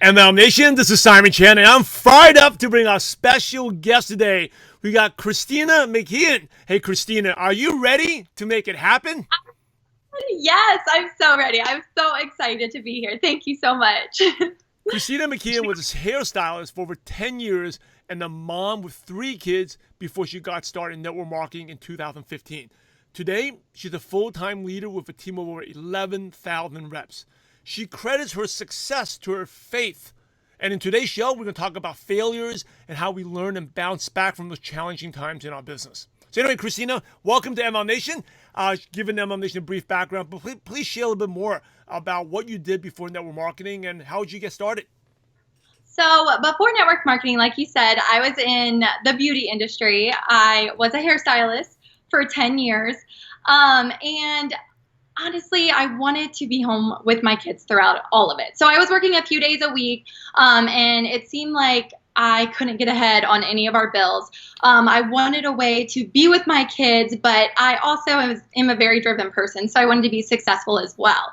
ML Nation, this is Simon Chen, and I'm fired up to bring our special guest today. We got Krystina McKeehan. Hey, Krystina, are you ready to make it happen? Yes, I'm so ready. I'm so excited to be here. Thank you so much. Krystina McKeehan was a hairstylist for over 10 years and a mom with 3 kids before she got started in network marketing in 2015. Today, she's a full-time leader with a team of over 11,000 reps. She credits her success to her faith. And in today's show, we're going to talk about failures and how we learn and bounce back from those challenging times in our business. So anyway, Krystina, welcome to ML Nation. Giving ML Nation a brief background, but please share a little bit more about what you did before network marketing and how did you get started? So before network marketing, like you said, I was in the beauty industry. I was a hairstylist for 10 years. And honestly, I wanted to be home with my kids throughout all of it. So I was working a few days a week, and it seemed like I couldn't get ahead on any of our bills. I wanted a way to be with my kids, but I also am a very driven person, so I wanted to be successful as well.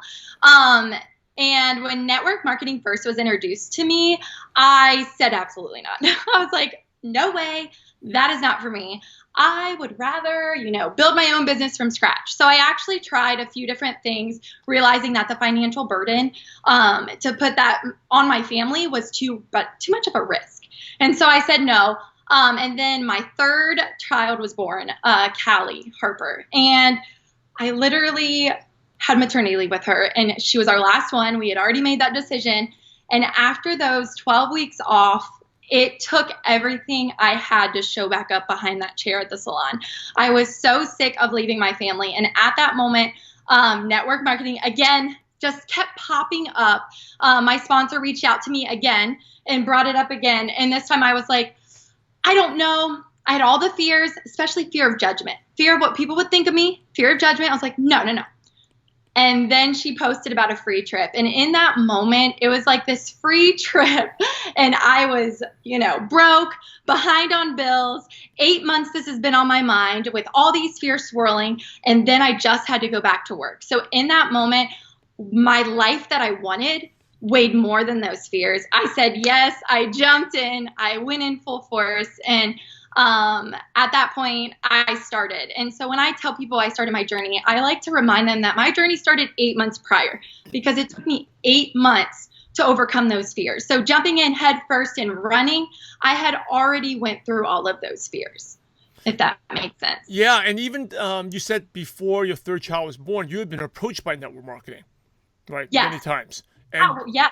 And when network marketing first was introduced to me, I said absolutely not. I was like, no way, that is not for me. I would rather, build my own business from scratch. So I actually tried a few different things, realizing that the financial burden to put that on my family was too much of a risk. And so I said no. And then my third child was born, Callie Harper. And I literally had maternity leave with her. And she was our last one. We had already made that decision. And after those 12 weeks off, it took everything I had to show back up behind that chair at the salon. I was so sick of leaving my family. And at that moment, network marketing, again, just kept popping up. My sponsor reached out to me again and brought it up again. And this time I was like, I don't know. I had all the fears, especially fear of judgment, fear of what people would think of me, fear of judgment. I was like, no. And then she posted about a free trip. And in that moment, it was like this free trip. And I was, broke, behind on bills. 8 months this has been on my mind with all these fears swirling. And then I just had to go back to work. So in that moment, my life that I wanted weighed more than those fears. I said, yes, I jumped in. I went in full force. And at that point, I started. And so when I tell people I started my journey, I like to remind them that my journey started 8 months prior because it took me 8 months to overcome those fears. So jumping in head first and running, I had already went through all of those fears, if that makes sense. Yeah, and even you said before your third child was born, you had been approached by network marketing, right? Yes. Many times. And yeah.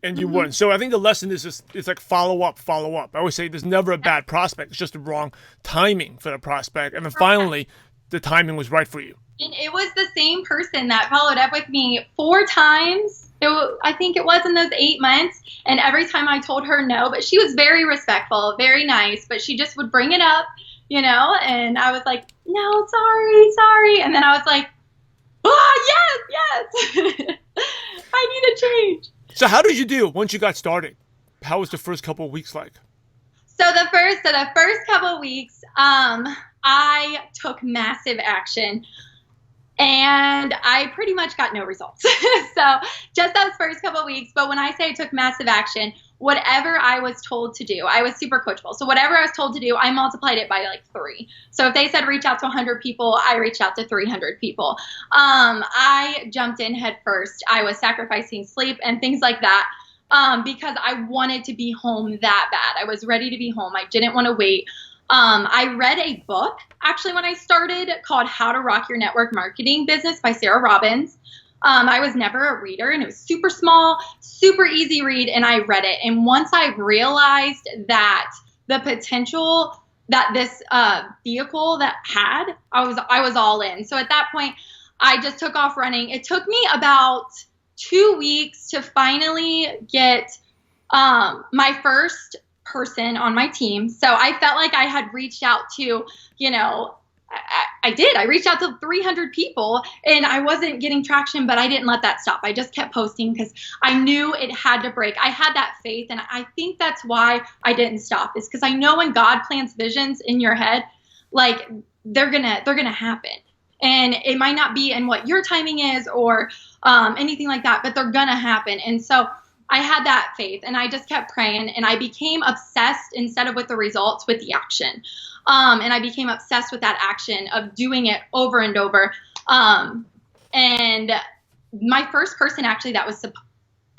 And you wouldn't. So I think the lesson is just, it's like follow up. I always say there's never a bad prospect. It's just the wrong timing for the prospect. And then finally, the timing was right for you. And it was the same person that followed up with me 4 times. I think it was in those 8 months. And every time I told her no, but she was very respectful, very nice, but she just would bring it up, and I was like, no, sorry. And then I was like, oh, yes. I need a change. So how did you do once you got started? How was the first couple of weeks like? So the first couple of weeks, I took massive action, and I pretty much got no results. So just those first couple of weeks. But when I say I took massive action, whatever I was told to do, I was super coachable. So whatever I was told to do, I multiplied it by like 3. So if they said reach out to 100 people, I reached out to 300 people. I jumped in head first. I was sacrificing sleep and things like that because I wanted to be home that bad. I was ready to be home. I didn't want to wait. I read a book actually when I started called How to Rock Your Network Marketing Business by Sarah Robbins. I was never a reader, and it was super small, super easy read, and I read it. And once I realized that the potential that this vehicle that had, I was all in. So at that point, I just took off running. It took me about 2 weeks to finally get my first person on my team. So I felt like I had reached out to, I did. I reached out to 300 people and I wasn't getting traction, but I didn't let that stop. I just kept posting because I knew it had to break. I had that faith. And I think that's why I didn't stop, is because I know when God plants visions in your head, like they're gonna happen. And it might not be in what your timing is or anything like that, but they're gonna happen. And so I had that faith, and I just kept praying, and I became obsessed instead of with the results, with the action. And I became obsessed with that action of doing it over and over. And my first person actually that was,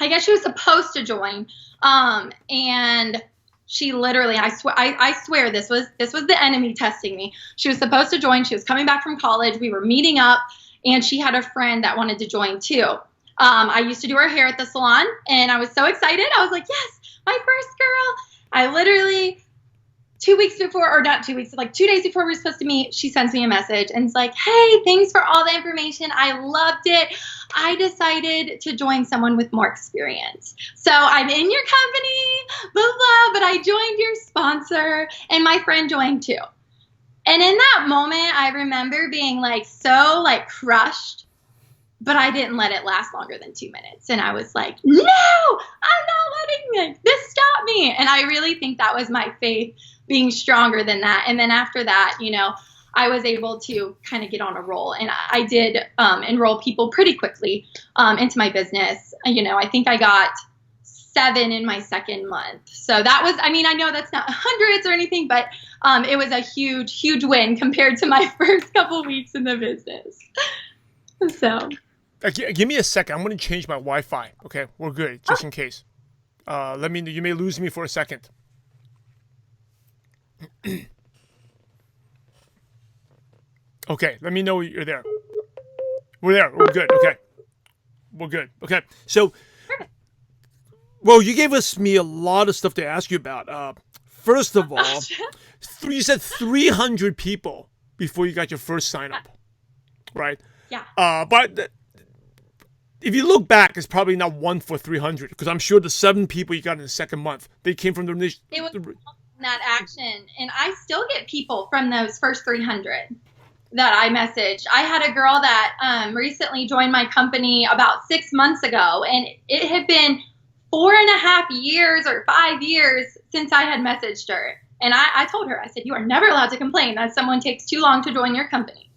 I guess she was supposed to join. And she literally, I swear this was the enemy testing me. She was supposed to join. She was coming back from college. We were meeting up, and she had a friend that wanted to join too. I used to do her hair at the salon, and I was so excited. I was like, yes, my first girl. I literally, 2 weeks before, or not 2 weeks, like 2 days before we were supposed to meet, she sends me a message and it's like, hey, thanks for all the information. I loved it. I decided to join someone with more experience. So I'm in your company, blah, blah, but I joined your sponsor, and my friend joined too. And in that moment, I remember being like so like crushed, but I didn't let it last longer than 2 minutes. And I was like, no, I'm not letting this stop me. And I really think that was my faith being stronger than that. And then after that, you know, I was able to kind of get on a roll, and I did enroll people pretty quickly into my business. You know, I think I got 7 in my second month. So that was, I mean, I know that's not hundreds or anything, but it was a huge, huge win compared to my first couple weeks in the business. So. Give me a second. I'm going to change my Wi-Fi. Okay, we're good, just in case. Let me. You may lose me for a second. Okay, let me know you're there. We're there. We're good. Okay, we're good. Okay, so, well, you gave me a lot of stuff to ask you about. First of all, you said 300 people before you got your first sign up, right? Yeah. But if you look back, it's probably not 1 for 300, because I'm sure the 7 people you got in the second month, they came from the initial. It was that action, and I still get people from those first 300 that I messaged. I had a girl that recently joined my company about 6 months ago, and it had been 4.5 years or 5 years since I had messaged her. And I told her, I said, you are never allowed to complain that someone takes too long to join your company.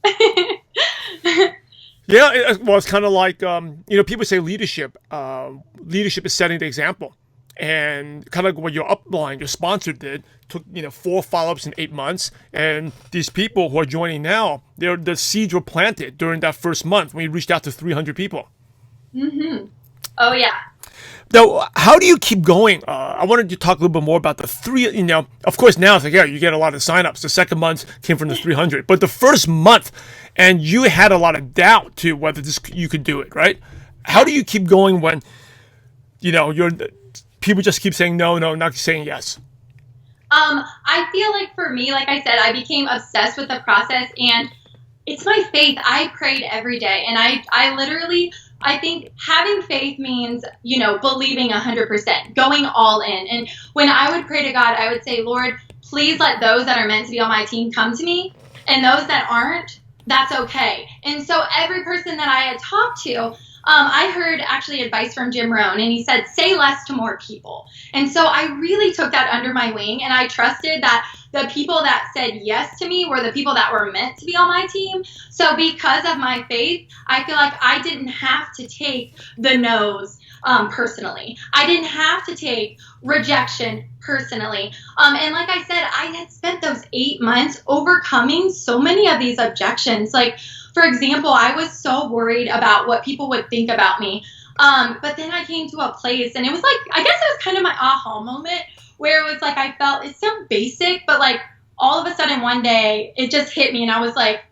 Yeah, well, it's kind of like, people say leadership. Leadership is setting the example. And kind of like what your upline, your sponsor did, took 4 follow-ups in 8 months. And these people who are joining now, the seeds were planted during that first month when you reached out to 300 people. Mm-hmm. Oh, yeah. Now, how do you keep going? I wanted to talk a little bit more about the 3, of course now it's like, yeah, you get a lot of signups. The second month came from the 300. But the first month, and you had a lot of doubt to whether you could do it, right? How do you keep going when, people just keep saying no, not saying yes? I feel like for me, like I said, I became obsessed with the process, and it's my faith. I prayed every day, and I literally, I think having faith means, believing 100%, going all in. And when I would pray to God, I would say, Lord, please let those that are meant to be on my team come to me, and those that aren't, that's okay. And so every person that I had talked to, I heard actually advice from Jim Rohn, and he said, say less to more people. And so I really took that under my wing, and I trusted that the people that said yes to me were the people that were meant to be on my team. So because of my faith, I feel like I didn't have to take the no's personally. I didn't have to take rejection personally. And like I said, I had spent those 8 months overcoming so many of these objections. Like, for example, I was so worried about what people would think about me. But then I came to a place, and it was like, I guess it was kind of my aha moment, where it was like, I felt it's so basic, but like all of a sudden one day it just hit me, and I was like,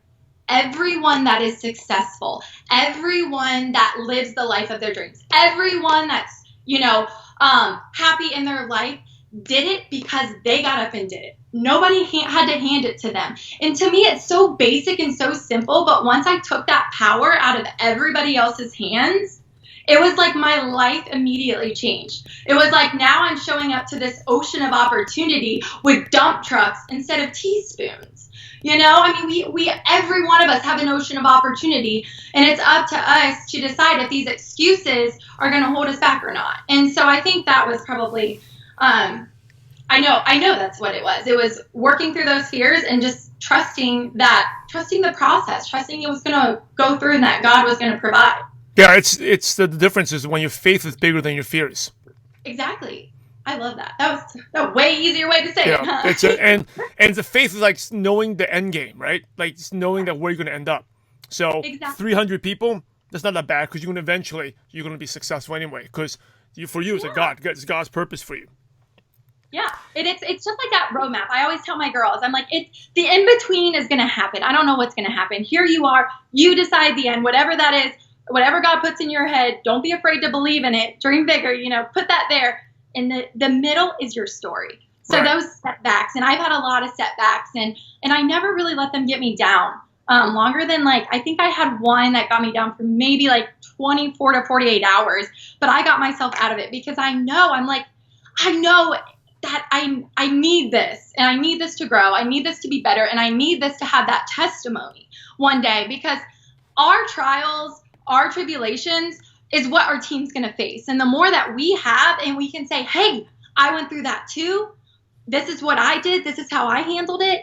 everyone that is successful, everyone that lives the life of their dreams, everyone that's, happy in their life did it because they got up and did it. Nobody had to hand it to them. And to me, it's so basic and so simple. But once I took that power out of everybody else's hands, it was like my life immediately changed. It was like now I'm showing up to this ocean of opportunity with dump trucks instead of teaspoons. We every one of us have an ocean of opportunity, and it's up to us to decide if these excuses are going to hold us back or not. And so I think that was probably, I know that's what it was. It was working through those fears and just trusting the process, trusting it was going to go through and that God was going to provide. Yeah, it's the difference is when your faith is bigger than your fears. Exactly. I love that. That was a way easier way to say it, Yeah, huh? and the faith is like knowing the end game, right? Like just knowing that where you're gonna end up. So Exactly. 300 people, that's not that bad because you're gonna be successful anyway. Because for you, it's a Yeah. it's God's purpose for you. Yeah, and it's just like that roadmap. I always tell my girls, I'm like, it's the in between is gonna happen. I don't know what's gonna happen. Here you are. You decide the end, whatever that is, whatever God puts in your head. Don't be afraid to believe in it. Dream bigger. Put that there. And the middle is your story. So Right. those setbacks, and I've had a lot of setbacks, and I never really let them get me down. Longer than like I think I had one that got me down for maybe like 24 to 48 hours, but I got myself out of it because I know that I need this and I need this to grow. I need this to be better and I need this to have that testimony one day because our trials, our tribulations is what our team's going to face. And the more that we have and we can say, hey, I went through that too. This is what I did. This is how I handled it.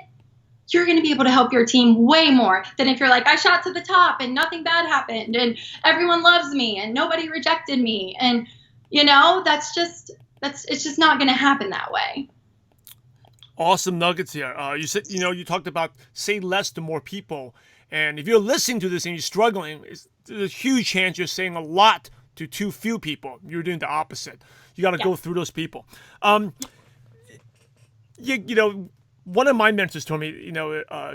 You're going to be able to help your team way more than if you're like, I shot to the top and nothing bad happened and everyone loves me and nobody rejected me. And, it's just not going to happen that way. Awesome nuggets here. You said you talked about say less to more people, and if you're listening to this and you're struggling, there's a huge chance you're saying a lot to too few people. You're doing the opposite. You got to go through those people. One of my mentors told me,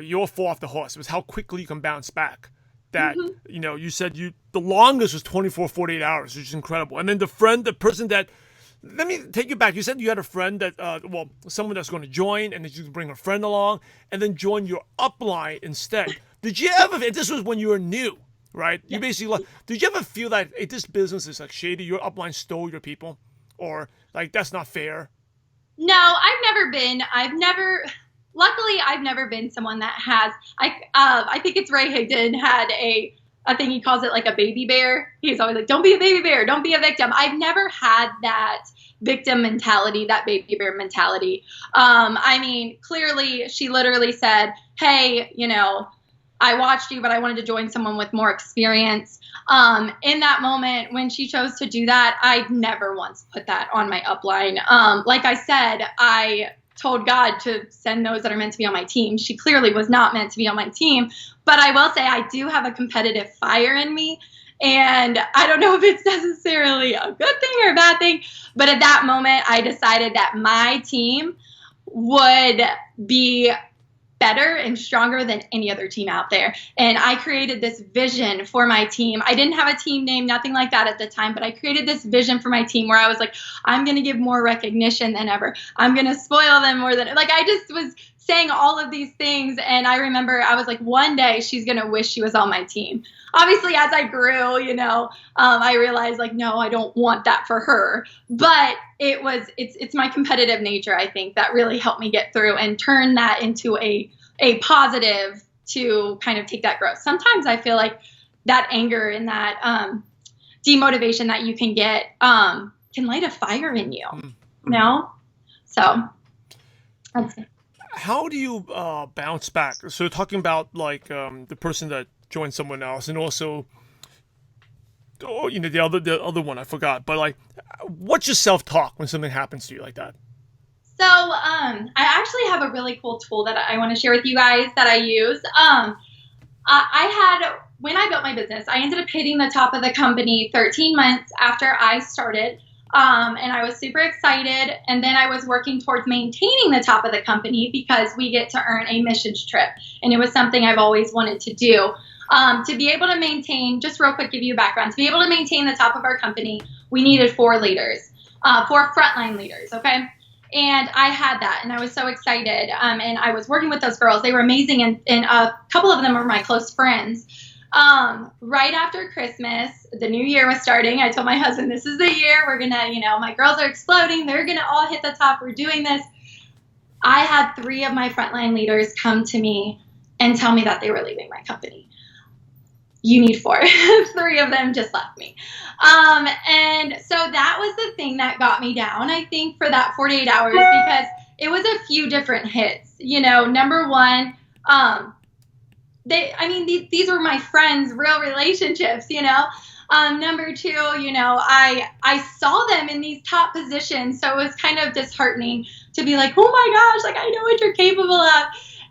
you'll fall off the horse. It was how quickly you can bounce back. That you said the longest was 24, 48 hours, which is incredible. And then the person that. Let me take you back. You said you had a friend that, someone that's going to join, and that you could bring a friend along, and then join your upline instead. Did you ever? This was when you were new, right? You basically. Did you ever feel that this business is like shady? Your upline stole your people, or like that's not fair? No, luckily I've never been someone that has, I think it's Ray Higdon had I think he calls it like a baby bear. He's always like, don't be a baby bear. Don't be a victim. I've never had that victim mentality, that baby bear mentality. Clearly she literally said, hey, I watched you, but I wanted to join someone with more experience. In that moment when she chose to do that, I never once put that on my upline. Like I said, I told God to send those that are meant to be on my team. She clearly was not meant to be on my team, but I will say I do have a competitive fire in me. And I don't know if it's necessarily a good thing or a bad thing, but at that moment I decided that my team would be better and stronger than any other team out there. And I created this vision for my team. I didn't have a team name, nothing like that at the time, but I created this vision for my team where I was like, I'm going to give more recognition than ever. I'm going to spoil them more than, like, I just was saying all of these things. And I remember I was like, one day she's going to wish she was on my team. Obviously, as I grew, I realized like, no, I don't want that for her. But it's my competitive nature, I think, that really helped me get through and turn that into a positive to kind of take that growth. Sometimes I feel like that anger and that demotivation that you can get can light a fire in you, So that's it. How do you bounce back? So talking about like the person that joined someone else, and also, the other one I forgot. But like, what's your self-talk when something happens to you like that? So I actually have a really cool tool that I want to share with you guys that I use. When I built my business, I ended up hitting the top of the company 13 months after I started. And I was super excited. And then I was working towards maintaining the top of the company because we get to earn a missions trip. And it was something I've always wanted to do. To be able to maintain, just real quick, give you a background, to be able to maintain the top of our company, we needed 4 leaders, 4 frontline leaders. Okay. And I had that, and I was so excited. And I was working with those girls. They were amazing. And a couple of them were my close friends. Right after Christmas, the new year was starting. I told my husband, this is the year we're going to, my girls are exploding. They're going to all hit the top. We're doing this. I had 3 of my frontline leaders come to me and tell me that they were leaving my company. You need 4. 3 of them just left me. And so that was the thing that got me down, I think, for that 48 hours, because it was a few different hits. Number one, these were my friends, real relationships, you know. Number two, you know, I saw them in these top positions, so it was kind of disheartening to be like, oh my gosh, like I know what you're capable of.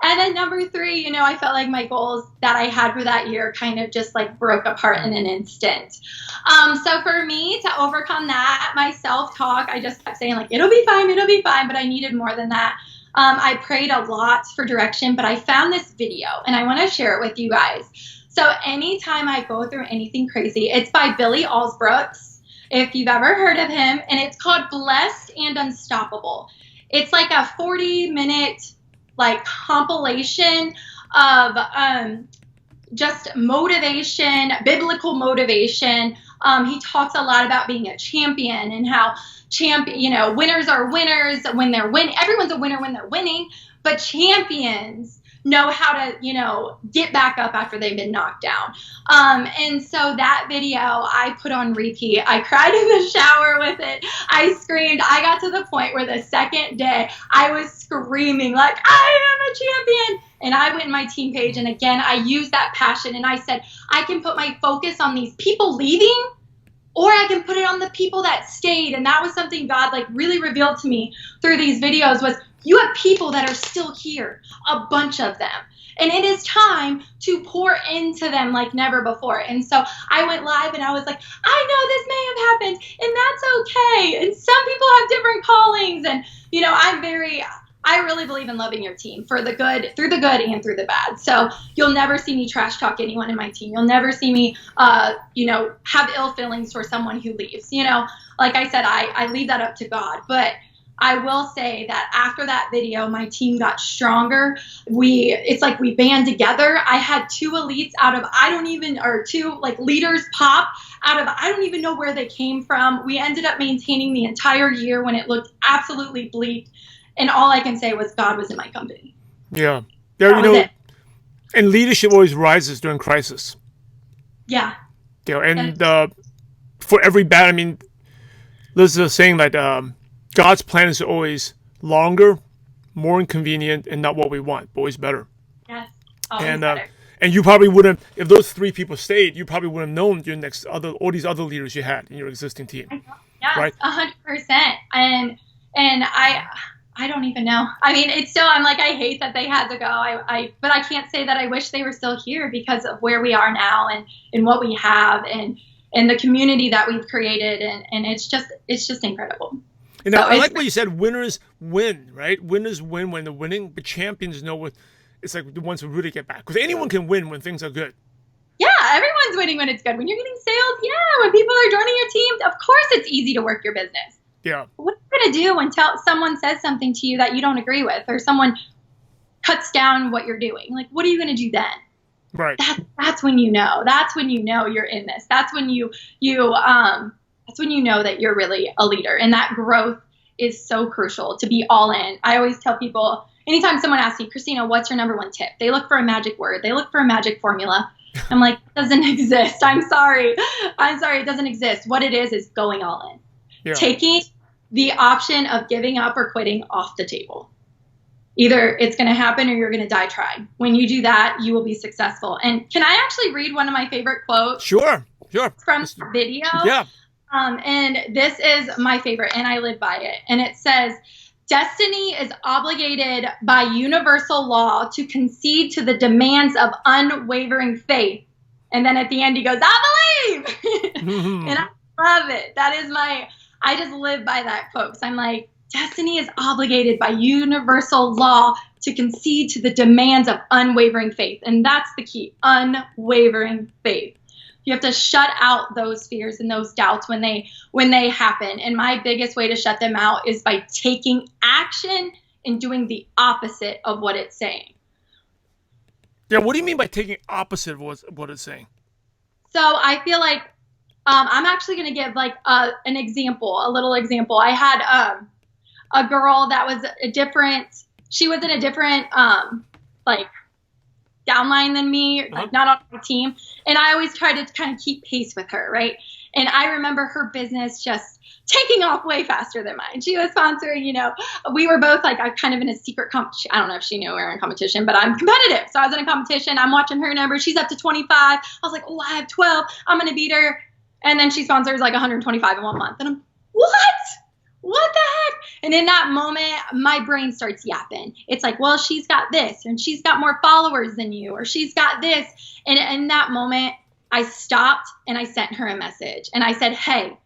And then number three, you know, I felt like my goals that I had for that year kind of just like broke apart in an instant. So for me to overcome that, my self-talk, I just kept saying like, it'll be fine, but I needed more than that. I prayed a lot for direction, but I found this video and I want to share it with you guys. So anytime I go through anything crazy, it's by Billy Alsbrooks, if you've ever heard of him, and it's called Blessed and Unstoppable. It's like a 40-minute like compilation of just motivation, biblical motivation. He talks a lot about being a champion and how you know, winners are winners when they're winning. Everyone's a winner when they're winning, but champions know how to, you know, get back up after they've been knocked down. And so that video I put on repeat. I cried in the shower with it. I screamed. I got to the point where the second day I was screaming like, I am a champion. And I went in my team page, and again, I used that passion, and I said, I can put my focus on these people leaving, or I can put it on the people that stayed. And that was something God like really revealed to me through these videos was, you have people that are still here, a bunch of them. And it is time to pour into them like never before. And so I went live and I was like, I know this may have happened and that's okay. And some people have different callings. And, you know, I really believe in loving your team for the good, through the good and through the bad. So you'll never see me trash talk anyone in my team. You'll never see me, you know, have ill feelings for someone who leaves. You know, like I said, I leave that up to God. But I will say that after that video, my team got stronger. It's like we band together. I had two elites two like leaders pop out of, I don't even know where they came from. We ended up maintaining the entire year when it looked absolutely bleak. And all I can say was God was in my company. Yeah. There, you know, and leadership always rises during crisis. Yeah. You know, and for every bad, I mean, there's a saying that God's plan is always longer, more inconvenient, and not what we want, but always better. Yes. Always better. And you probably wouldn't, if those three people stayed, you probably wouldn't have known all these other leaders you had in your existing team. Yeah, right? 100%. And I don't even know. I mean, it's still, I'm like, I hate that they had to go. But I can't say that I wish they were still here because of where we are now and what we have and the community that we've created. And it's just incredible. And I like what you said, winners win, right? Winners win when they're winning, but champions know what it's like the ones who really get back. Because anyone can win when things are good. Yeah, everyone's winning when it's good. When you're getting sales, yeah, when people are joining your team, of course it's easy to work your business. Yeah. What are you going to do when someone says something to you that you don't agree with or someone cuts down what you're doing? Like, what are you going to do then? Right. That's when you know. That's when you know you're in this. That's when that's when you know that you're really a leader. And that growth is so crucial to be all in. I always tell people, anytime someone asks me, Krystina, what's your number one tip? They look for a magic word. They look for a magic formula. I'm like, it doesn't exist. I'm sorry. It doesn't exist. What it is going all in. Yeah. Taking the option of giving up or quitting off the table. Either it's going to happen or you're going to die trying. When you do that, you will be successful. And can I actually read one of my favorite quotes? Sure. From the video? Yeah. And this is my favorite, and I live by it. And it says, destiny is obligated by universal law to concede to the demands of unwavering faith. And then at the end, he goes, I believe. And I love it. I just live by that quote. So I'm like, destiny is obligated by universal law to concede to the demands of unwavering faith. And that's the key, unwavering faith. You have to shut out those fears and those doubts when they happen. And my biggest way to shut them out is by taking action and doing the opposite of what it's saying. Yeah, what do you mean by taking opposite of what it's saying? So I feel like I'm actually going to give like a little example. I had a girl that was she was in a different like downline than me, like not on my team. And I always try to kind of keep pace with her, right? And I remember her business just taking off way faster than mine. She was sponsoring, we were both like, I'm kind of in a secret competition. I don't know if she knew we were in competition, but I'm competitive. So I was in a competition. I'm watching her numbers. She's up to 25. I was like, oh, I have 12. I'm going to beat her. And then she sponsors like 125 in 1 month. And I'm, what? What the heck? And in that moment, my brain starts yapping. It's like, well, she's got this, and she's got more followers than you, or she's got this. And in that moment, I stopped and I sent her a message. And I said, hey,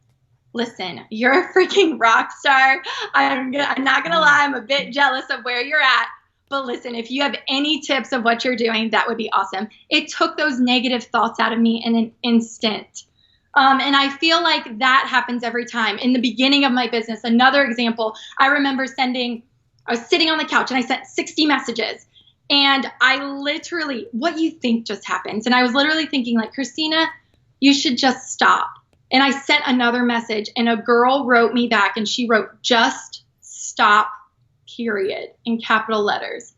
listen, you're a freaking rock star. I'm not going to lie. I'm a bit jealous of where you're at. But listen, if you have any tips of what you're doing, that would be awesome. It took those negative thoughts out of me in an instant. And I feel like that happens every time. In the beginning of my business, another example, I remember I was sitting on the couch and I sent 60 messages. And I literally, what you think just happens. And I was literally thinking like, Krystina, you should just stop. And I sent another message and a girl wrote me back and she wrote, just stop, period, in capital letters.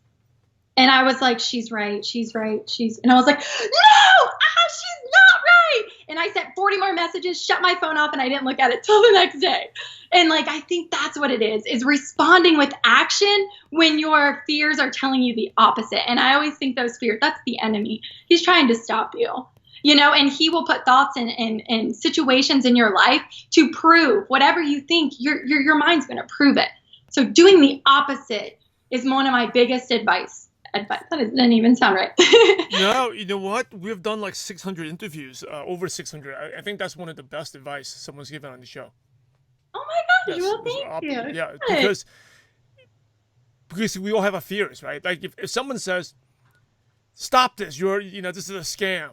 And I was like, she's right. And I was like, no, she's not right. And I sent 40 more messages, shut my phone off, and I didn't look at it till the next day. And like, I think that's what it is responding with action when your fears are telling you the opposite. And I always think those fears, that's the enemy. He's trying to stop you, and he will put thoughts and situations in your life to prove whatever you think, your mind's going to prove it. So doing the opposite is one of my biggest advice. That didn't even sound right. No, you know what? We've done like 600 interviews, over 600. I think that's one of the best advice someone's given on the show. Oh my gosh, Yes, well, thank you. Yeah, Good. because we all have our fears, right? Like if someone says, stop this, this is a scam,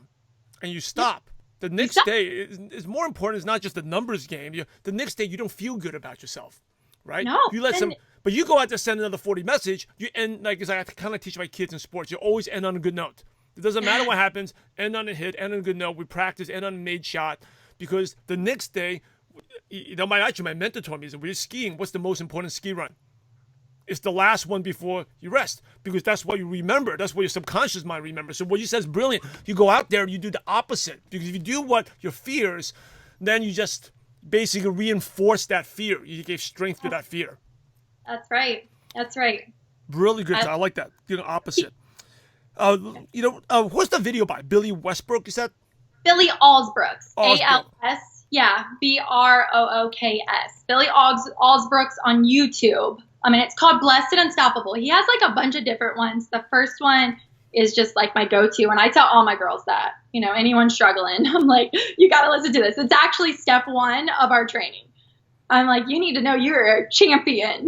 and you stop, the next day is more important. It's not just a numbers game. The next day you don't feel good about yourself, right? No. You let but you go out to send another 40 message, you end, like as I kind of teach my kids in sports, you always end on a good note. It doesn't matter what happens, end on a hit, end on a good note. We practice, end on a made shot, because the next day, my mentor told me, is when you're skiing, what's the most important ski run? It's the last one before you rest, because that's what you remember. That's what your subconscious mind remembers. So what you said is brilliant. You go out there, you do the opposite, because if you do what your fears, then you just basically reinforce that fear. You gave strength to that fear. That's right. Really good. I like that. Opposite. What's the video by? Billy Westbrook, is that? Billy Alsbrooks. A-L-S. Yeah. B-R-O-O-K-S. Billy Alsbrooks on YouTube. It's called Blessed and Unstoppable. He has like a bunch of different ones. The first one is just like my go-to. And I tell all my girls that, anyone struggling, I'm like, you got to listen to this. It's actually step one of our training. I'm like, you need to know you're a champion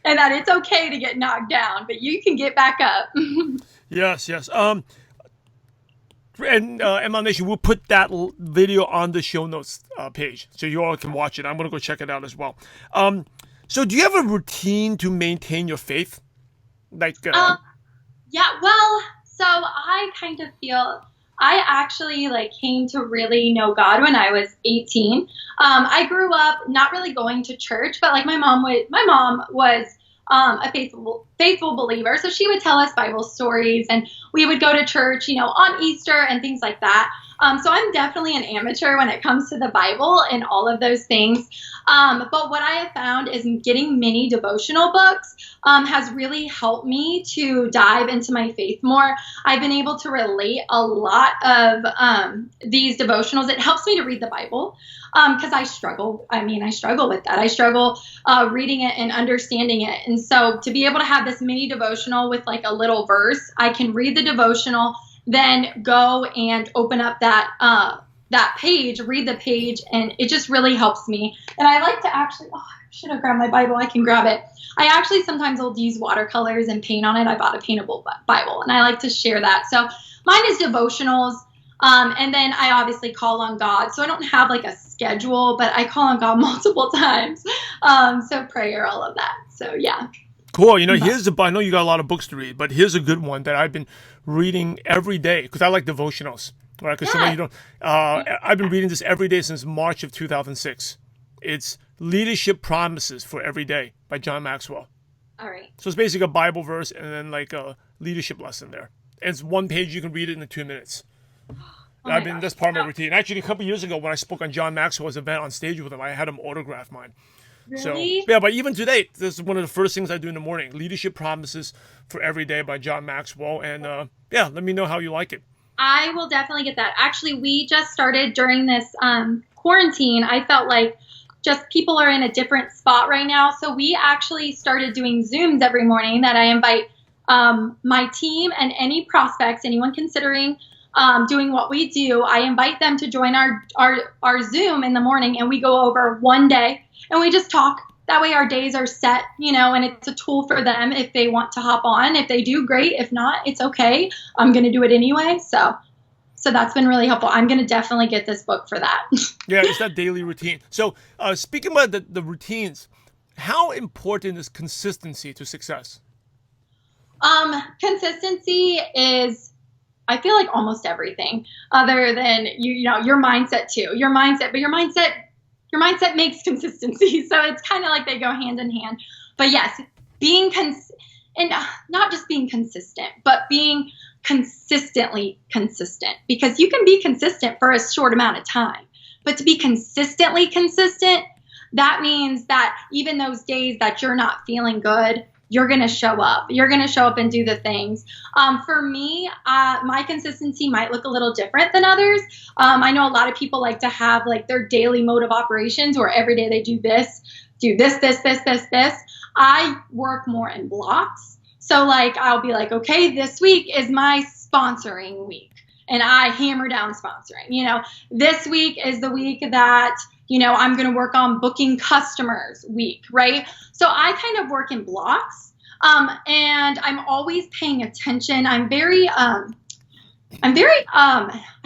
and that it's okay to get knocked down, but you can get back up. Yes. And ML Nation, we'll put that video on the show notes page so you all can watch it. I'm going to go check it out as well. So do you have a routine to maintain your faith? Yeah, well, so I kind of feel I actually came to really know God when I was 18. I grew up not really going to church, but my mom was a faithful believer. So she would tell us Bible stories and we would go to church, on Easter and things like that. So I'm definitely an amateur when it comes to the Bible and all of those things. But what I have found is getting mini devotional books has really helped me to dive into my faith more. I've been able to relate a lot of these devotionals. It helps me to read the Bible because I struggle. I struggle with that. I struggle reading it and understanding it. And so to be able to have this mini devotional with a little verse, I can read the devotional, then go and open up that page, read the page, and it just really helps me. And I like to actually, I should have grabbed my Bible. I can grab it. I actually sometimes will use watercolors and paint on it. I bought a paintable Bible, and I like to share that. So mine is devotionals, and then I obviously call on God. So I don't have a schedule, but I call on God multiple times. So prayer, all of that. So yeah. Cool. I know you got a lot of books to read, but here's a good one that I've been reading every day because I like devotionals. Right? Because some of you don't. I've been reading this every day since March of 2006. It's Leadership Promises for Every Day by John Maxwell. All right. So it's basically a Bible verse and then a leadership lesson there. And it's one page. You can read it in 2 minutes. Oh I my mean, gosh. that's part of my routine. Actually, a couple years ago when I spoke on John Maxwell's event on stage with him, I had him autograph mine. So, Really? yeah, but even today, this is one of the first things I do in the morning. Leadership Promises for Every Day by John Maxwell. And yeah, let me know how you like it. I will definitely get that. Actually, we just started during this quarantine. I felt like just people are in a different spot right now. So we actually started doing Zooms every morning that I invite my team and any prospects, anyone considering doing what we do. I invite them to join our Zoom in the morning, and we go over one day and we just talk. That way our days are set, and it's a tool for them if they want to hop on. If they do, great. If not, it's okay. I'm going to do it anyway. So that's been really helpful. I'm going to definitely get this book for that. Yeah, it's that daily routine. So speaking about the routines, how important is consistency to success? Consistency is, I feel like, almost everything other than your mindset too. Your mindset makes consistency. So it's kind of like they go hand in hand. But yes, being and not just being consistent, but being consistently consistent, because you can be consistent for a short amount of time, but to be consistently consistent, that means that even those days that you're not feeling good, you're going to show up. You're going to show up and do the things. For me, my consistency might look a little different than others. I know a lot of people like to have like their daily mode of operations where every day they do this. I work more in blocks. So like, I'll be like, okay, this week is my sponsoring week. And I hammer down sponsoring. This week is the week that, I'm going to work on booking customers week, right? So I kind of work in blocks, and I'm always paying attention. I'm very, I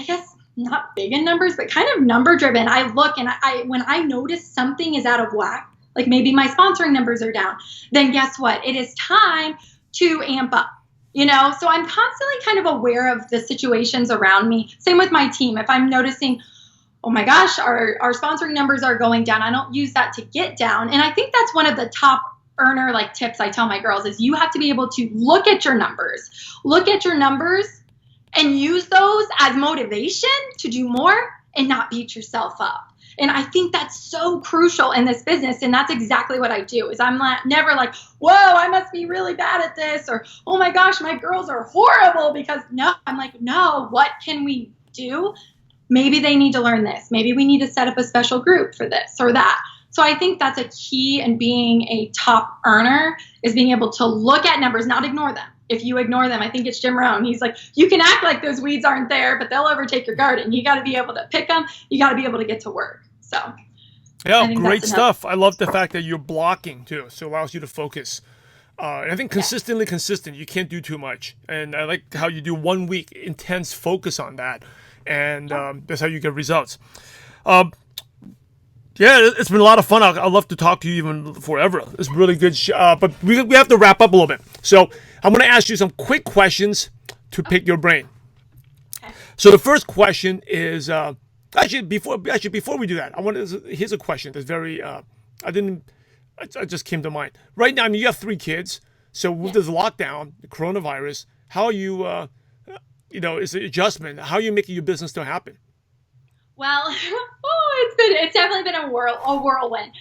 guess not big in numbers, but kind of number driven. I look and when I notice something is out of whack, like maybe my sponsoring numbers are down, then guess what? It is time to amp up. So I'm constantly kind of aware of the situations around me. Same with my team. If I'm noticing, oh my gosh, our sponsoring numbers are going down, I don't use that to get down. And I think that's one of the top earner like tips I tell my girls is you have to be able to look at your numbers and use those as motivation to do more and not beat yourself up. And I think that's so crucial in this business. And that's exactly what I do is I'm never like, whoa, I must be really bad at this, or, oh my gosh, my girls are horrible, because no, I'm like, no, what can we do? Maybe they need to learn this. Maybe we need to set up a special group for this or that. So I think that's a key in being a top earner is being able to look at numbers, not ignore them. If you ignore them, I think it's Jim Rohn. He's like, you can act like those weeds aren't there, but they'll overtake your garden. You got to be able to pick them. You got to be able to get to work. So yeah, great stuff. I love the fact that you're blocking too. So it allows you to focus. And I think consistent. You can't do too much. And I like how you do 1 week intense focus on that. And that's how you get results. Yeah, it's been a lot of fun. I'd love to talk to you even forever. It's really good. But we have to wrap up a little bit. So I'm going to ask you some quick questions to pick your brain. Okay. So the first question is actually before we do that, here's a question that's very it just came to mind right now. I mean, you have 3 kids. So with this lockdown, the coronavirus, how are you? It's an adjustment. How are you making your business still happen? Well, it's definitely been a whirlwind.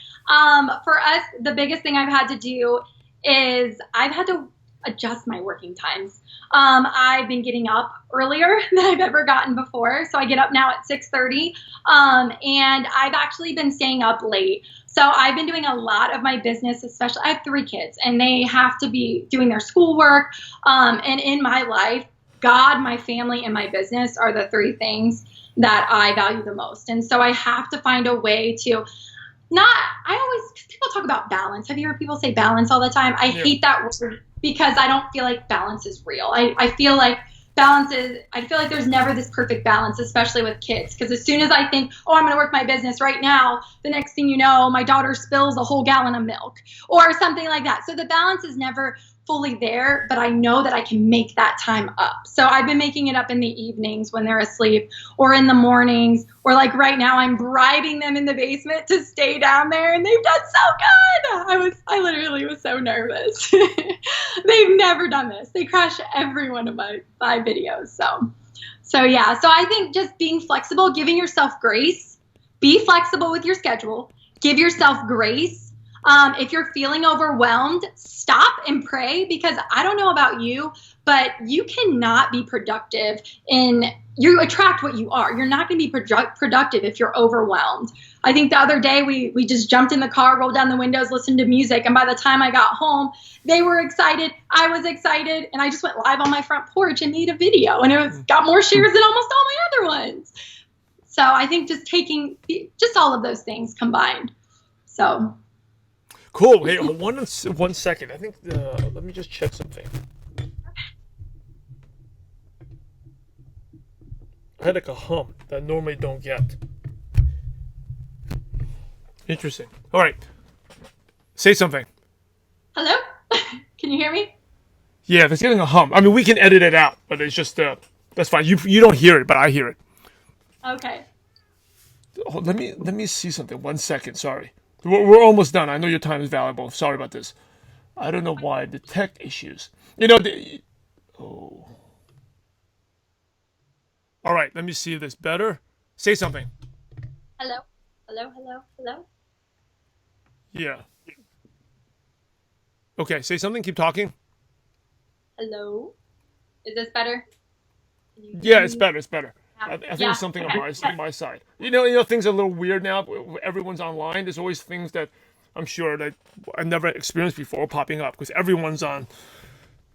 For us, the biggest thing I've had to do is I've had to adjust my working times. I've been getting up earlier than I've ever gotten before. So I get up now at 6:30, and I've actually been staying up late. So I've been doing a lot of my business, especially I have 3 kids and they have to be doing their schoolwork. And in my life, God, my family, and my business are the 3 things that I value the most. And so I have to find a way to people talk about balance. Have you heard people say balance all the time? I hate that word because I don't feel like balance is real. I feel like there's never this perfect balance, especially with kids. Because as soon as I think, oh, I'm going to work my business right now, the next thing you know, my daughter spills a whole gallon of milk or something like that. So the balance is never fully there, but I know that I can make that time up. So I've been making it up in the evenings when they're asleep or in the mornings, or like right now I'm bribing them in the basement to stay down there, and they've done so good. I literally was so nervous. They've never done this. They crash every one of my 5 videos. So So yeah, so I think just being flexible, giving yourself grace, be flexible with your schedule, give yourself grace. If you're feeling overwhelmed, stop and pray, because I don't know about you, but you cannot be productive you attract what you are. You're not going to be productive if you're overwhelmed. I think the other day we just jumped in the car, rolled down the windows, listened to music, and by the time I got home, they were excited, I was excited, and I just went live on my front porch and made a video, and it got more shares than almost all my other ones. So I think just taking just all of those things combined. So cool. Hey, 1 second. I think let me just check something. I had like a hum that I normally don't get. Interesting. All right. Say something. Hello? Can you hear me? Yeah, there's getting a hum. I mean, we can edit it out, but it's just that's fine. You don't hear it, but I hear it. Okay. Oh, let me see something. 1 second. Sorry. We're almost done. I know your time is valuable. Sorry about this. I don't know why. The tech issues. Oh. All right. Let me see this better. Say something. Hello? Hello? Hello? Hello? Yeah. Okay. Say something. Keep talking. Hello? Is this better? Yeah, it's better. It's better. I think Yeah. it's something on my side. You know, things are a little weird now. Everyone's online. There's always things that I'm sure that I never experienced before popping up because everyone's on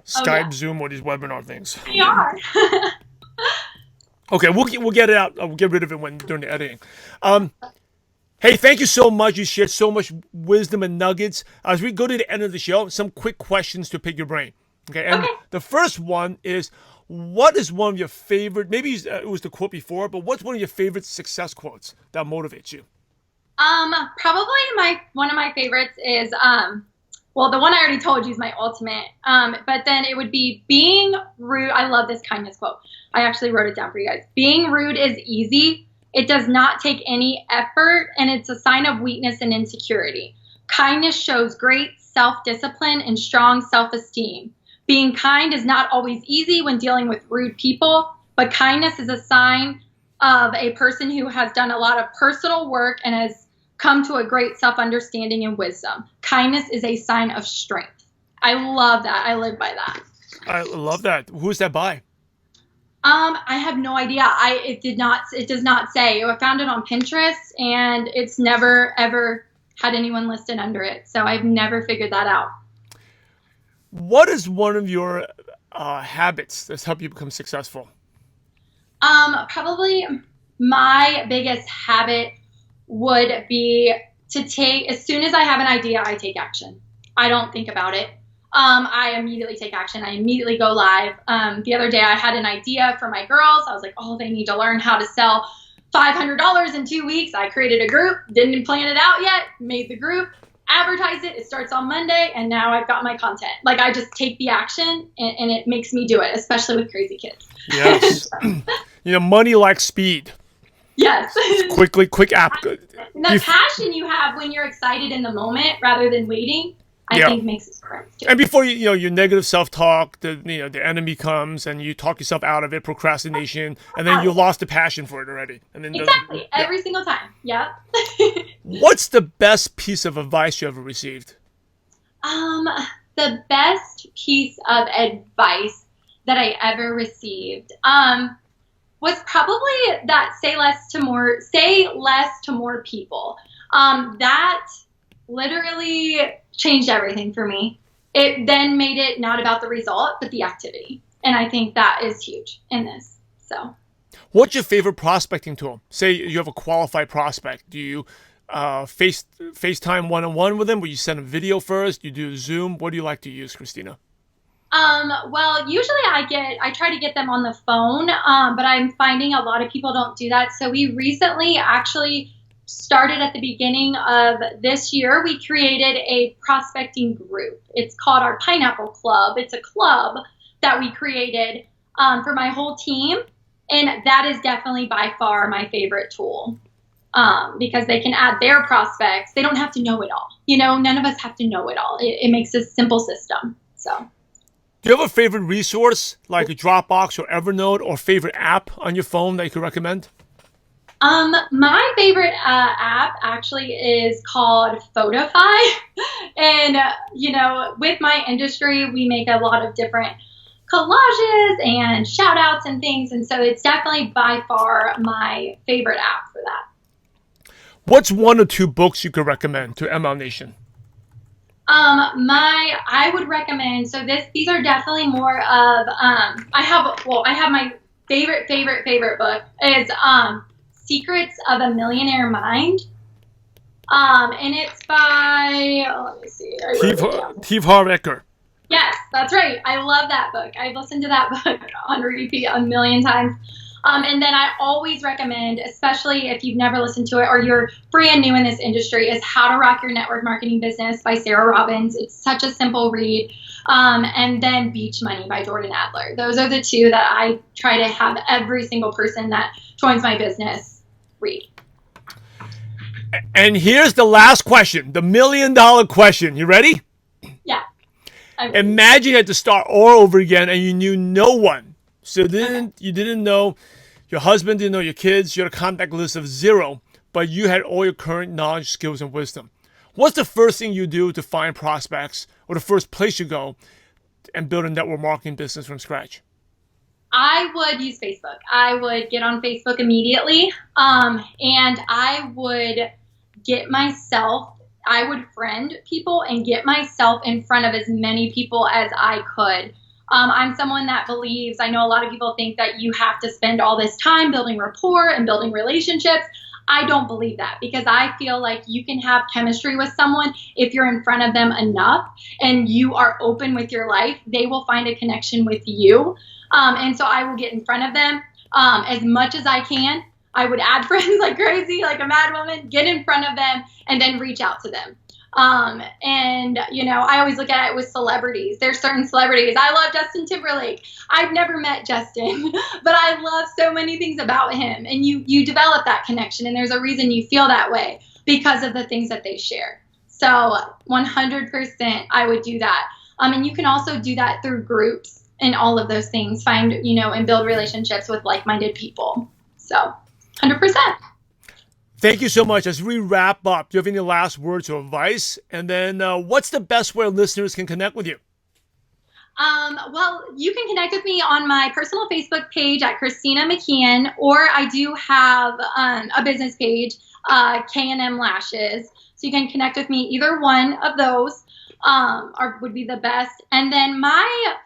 Skype, Zoom, or these webinar things. We are. Okay, we'll get it out. We'll get rid of it during the editing. Hey, thank you so much. You shared so much wisdom and nuggets. As we go to the end of the show, some quick questions to pick your brain. Okay, and the first one is, what is one of your favorite, maybe it was the quote before, but what's one of your favorite success quotes that motivates you? Probably one of my favorites is, well, the one I already told you is my ultimate. But then it would be being rude. I love this kindness quote. I actually wrote it down for you guys. Being rude is easy. It does not take any effort, and it's a sign of weakness and insecurity. Kindness shows great self-discipline and strong self-esteem. Being kind is not always easy when dealing with rude people, but kindness is a sign of a person who has done a lot of personal work and has come to a great self-understanding and wisdom. Kindness is a sign of strength. I love that. I live by that. I love that. Who's that by? I have no idea. It does not say. I found it on Pinterest, and it's never ever had anyone listed under it. So I've never figured that out. What is one of your habits that's helped you become successful? Probably my biggest habit would be to take, as soon as I have an idea, I take action. I don't think about it. I immediately take action. I immediately go live. The other day I had an idea for my girls. I was like, oh, they need to learn how to sell $500 in 2 weeks. I created a group, didn't plan it out yet, made the group, advertised it. It starts on Monday, and now I've got my content. Like, I just take the action, and it makes me do it, especially with crazy kids. Yes. Money likes speed. Yes. Quick app. The passion you have when you're excited in the moment rather than waiting, I think makes it correct too. And before your negative self-talk, the enemy comes and you talk yourself out of it, procrastination, and then you lost the passion for it already. And then exactly every single time. Yep. What's the best piece of advice you ever received? The best piece of advice that I ever received was probably that say less to more people. That literally changed everything for me. It then made it not about the result, but the activity. And I think that is huge in this. So, what's your favorite prospecting tool? Say you have a qualified prospect. Do you FaceTime one-on-one with them? Will you send a video first? Do you do Zoom? What do you like to use, Krystina? Well, usually I try to get them on the phone, but I'm finding a lot of people don't do that. So we recently actually started at the beginning of this year. We created a prospecting group. It's called our Pineapple Club. It's a club that we created for my whole team. And that is definitely by far my favorite tool because they can add their prospects. They don't have to know it all. None of us have to know it all. It makes a simple system. So. Do you have a favorite resource like a Dropbox or Evernote or favorite app on your phone that you could recommend? My favorite app actually is called Photify. And, with my industry, we make a lot of different collages and shout outs and things. And so it's definitely by far my favorite app for that. What's 1 or 2 books you could recommend to ML Nation? I would recommend, so these are definitely more of, I have my favorite book is, Secrets of a Millionaire Mind. And it's by, let me see. Steve Harvecker. Yes, that's right. I love that book. I've listened to that book on repeat a million times. And then I always recommend, especially if you've never listened to it or you're brand new in this industry, is How to Rock Your Network Marketing Business by Sarah Robbins. It's such a simple read. And then Beach Money by Jordan Adler. Those are the 2 that I try to have every single person that joins my business read. And here's the last question, the $1 million question. You ready? Yeah. Imagine you had to start all over again and you knew no one. So you didn't know your husband, didn't know your kids, you had a contact list of 0, but you had all your current knowledge, skills, and wisdom. What's the first thing you do to find prospects, or the first place you go and build a network marketing business from scratch? I would use Facebook. I would get on Facebook immediately, and I would friend people and get myself in front of as many people as I could. I'm someone that believes, I know a lot of people think that you have to spend all this time building rapport and building relationships. I don't believe that, because I feel like you can have chemistry with someone if you're in front of them enough and you are open with your life. They will find a connection with you. And so I will get in front of them as much as I can. I would add friends like crazy, like a mad woman, get in front of them and then reach out to them. I always look at it with celebrities. There's certain celebrities. I love Justin Timberlake. I've never met Justin, but I love so many things about him. And you develop that connection, and there's a reason you feel that way because of the things that they share. So 100% I would do that. And you can also do that through groups and all of those things. Find, and build relationships with like-minded people. So 100%. Thank you so much. As we wrap up, do you have any last words or advice? And then what's the best way listeners can connect with you? Well, you can connect with me on my personal Facebook page at Krystina McKeehan, or I do have a business page, K&M Lashes. So you can connect with me. Either one of those would be the best. And then I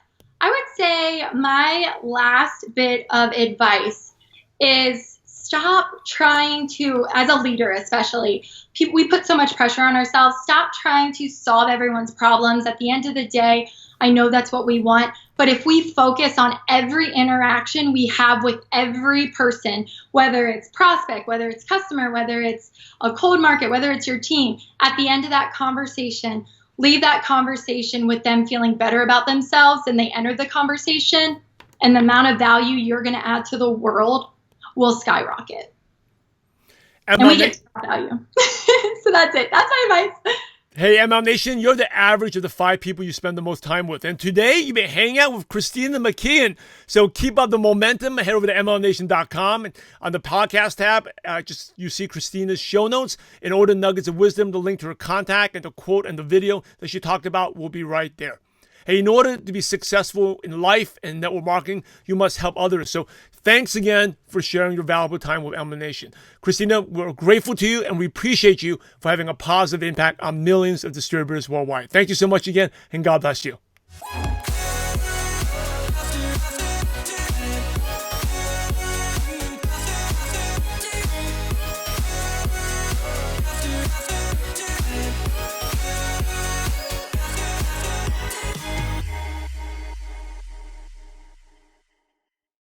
would say my last bit of advice is stop trying to, as a leader especially, we put so much pressure on ourselves. Stop trying to solve everyone's problems. At the end of the day, I know that's what we want, but if we focus on every interaction we have with every person, whether it's prospect, whether it's customer, whether it's a cold market, whether it's your team, at the end of that conversation, leave that conversation with them feeling better about themselves than they entered the conversation, and the amount of value you're going to add to the world will skyrocket. And we get value. So that's it. That's my advice. Hey, ML Nation, you're the average of the 5 people you spend the most time with. And today, you've been hanging out with Krystina McKeehan. So keep up the momentum. Head over to mlnation.com. And on the podcast tab, you see Krystina's show notes. In order nuggets of wisdom, the link to her contact and the quote and the video that she talked about will be right there. Hey, in order to be successful in life and network marketing, you must help others. So thanks again for sharing your valuable time with ML Nation. Krystina, we're grateful to you and we appreciate you for having a positive impact on millions of distributors worldwide. Thank you so much again, and God bless you.